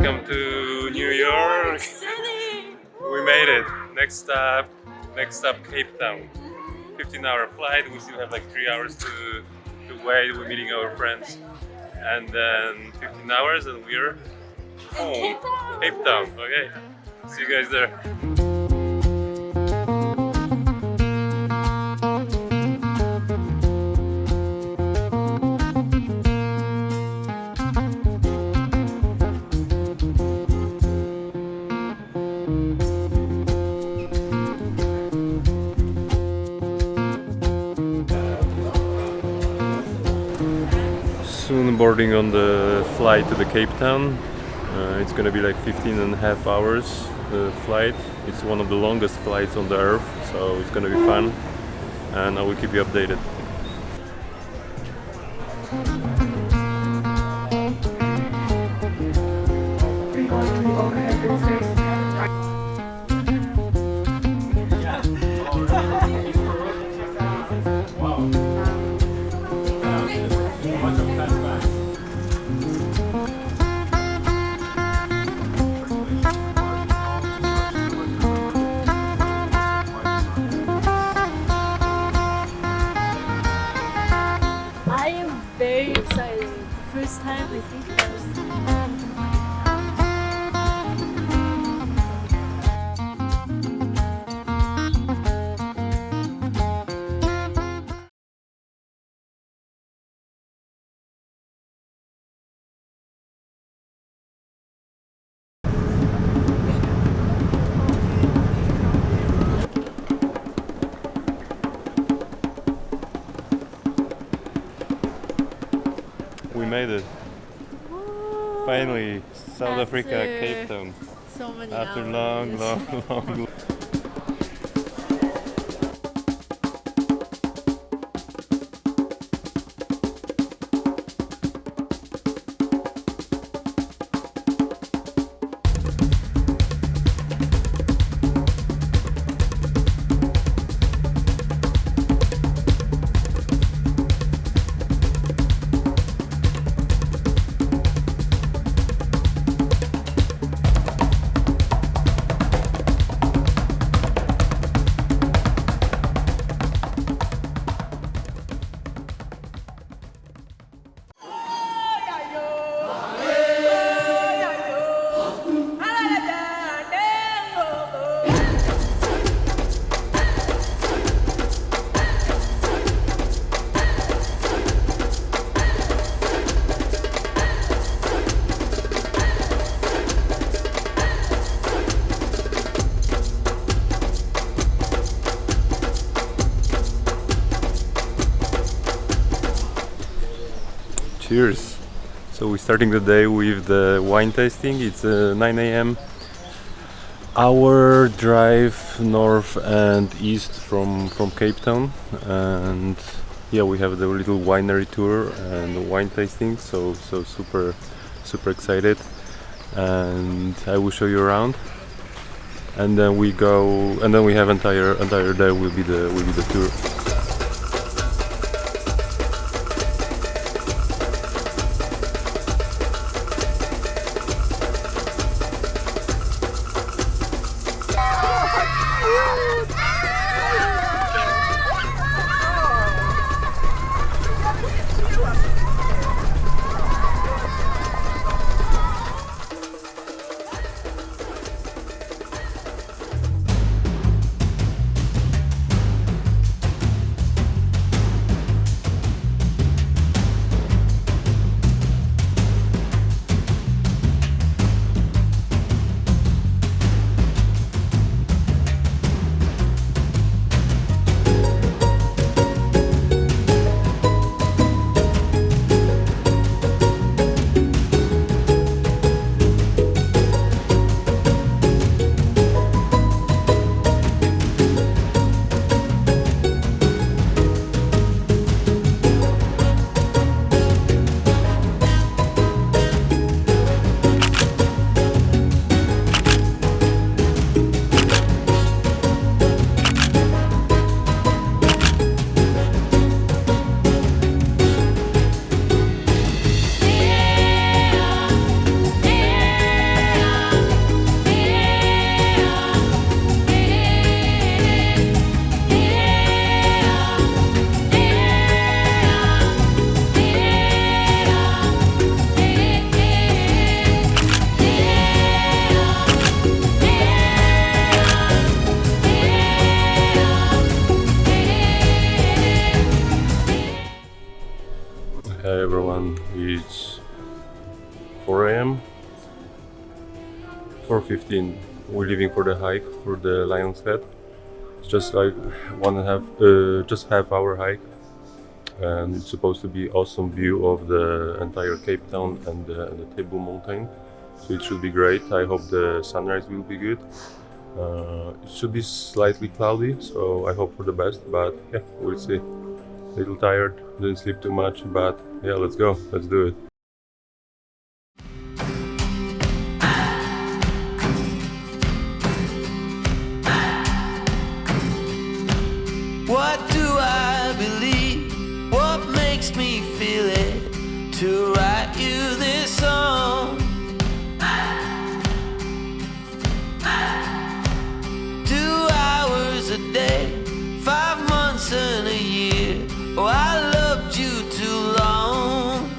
welcome to New York. We made it. Next stop, Cape Town. 15-hour flight. We still have like 3 hours to wait. We're meeting our friends, and then 15 hours, and we're home. Cape Town. Okay. See you guys there. Soon boarding on the flight to the Cape Town. It's gonna be like 15.5 hours flight. It's one of the longest flights on the earth, so it's gonna be fun, and I will keep you updated. Very excited. First time I think We made it. Finally, South Africa, Cape Town. so many After hours. long. Cheers! So we're starting the day with the wine tasting. It's 9 a.m. Hour drive north and east from Cape Town, and yeah, we have the little winery tour and the wine tasting. So super excited, and I will show you around. And then we have entire day will be the tour. It's 4 a.m. 4:15. We're leaving for the hike for the Lion's Head. It's just like just half-hour hike, and it's supposed to be awesome view of the entire Cape Town and the Table Mountain. So it should be great. I hope the sunrise will be good. It should be slightly cloudy, so I hope for the best. But yeah, we'll see. A little tired, didn't sleep too much, but yeah, let's go. Let's do it. What do I believe? What makes me feel it to write you this song? 2 hours a day, 5 months and a year. Oh, I loved you too long.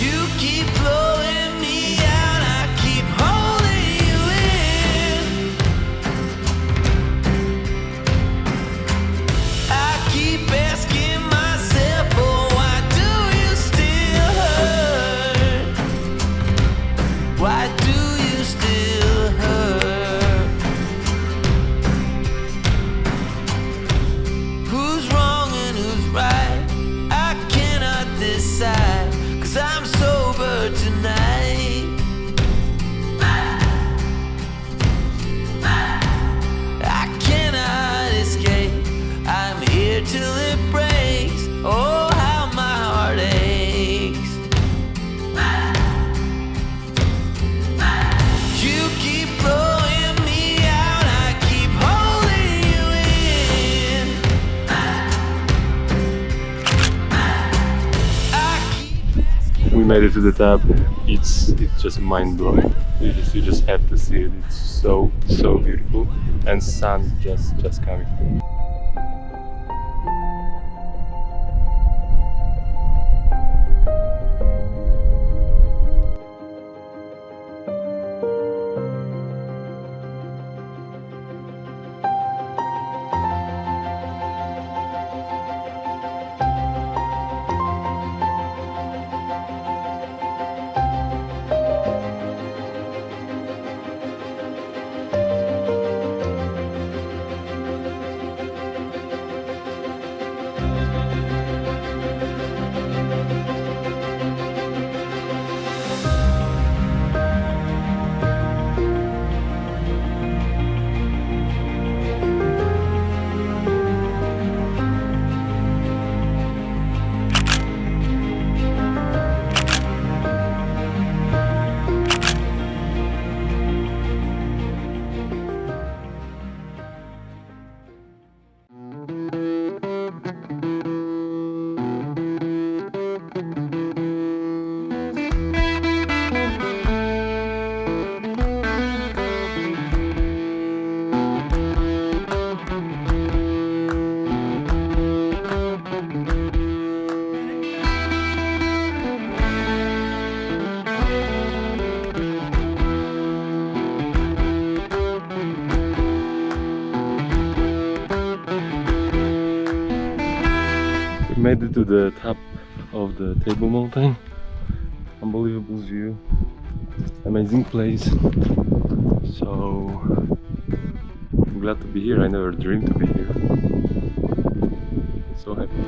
You keep blowing me out, I keep holding you in. I keep asking myself, oh, why do you still hurt? Why do you still hurt? Who's wrong and who's right? I cannot decide, 'cause I'm sober tonight. I cannot escape, I'm here till it breaks. Oh, how my heart aches. You keep blowing me out, I keep holding you in. I keep asking. We made it to the top. It's just mind blowing. You just have to see it. It's so beautiful, and sun just coming. Made it to the top of the Table Mountain. Unbelievable view, amazing place. So I'm glad to be here. I never dreamed to be here. So happy.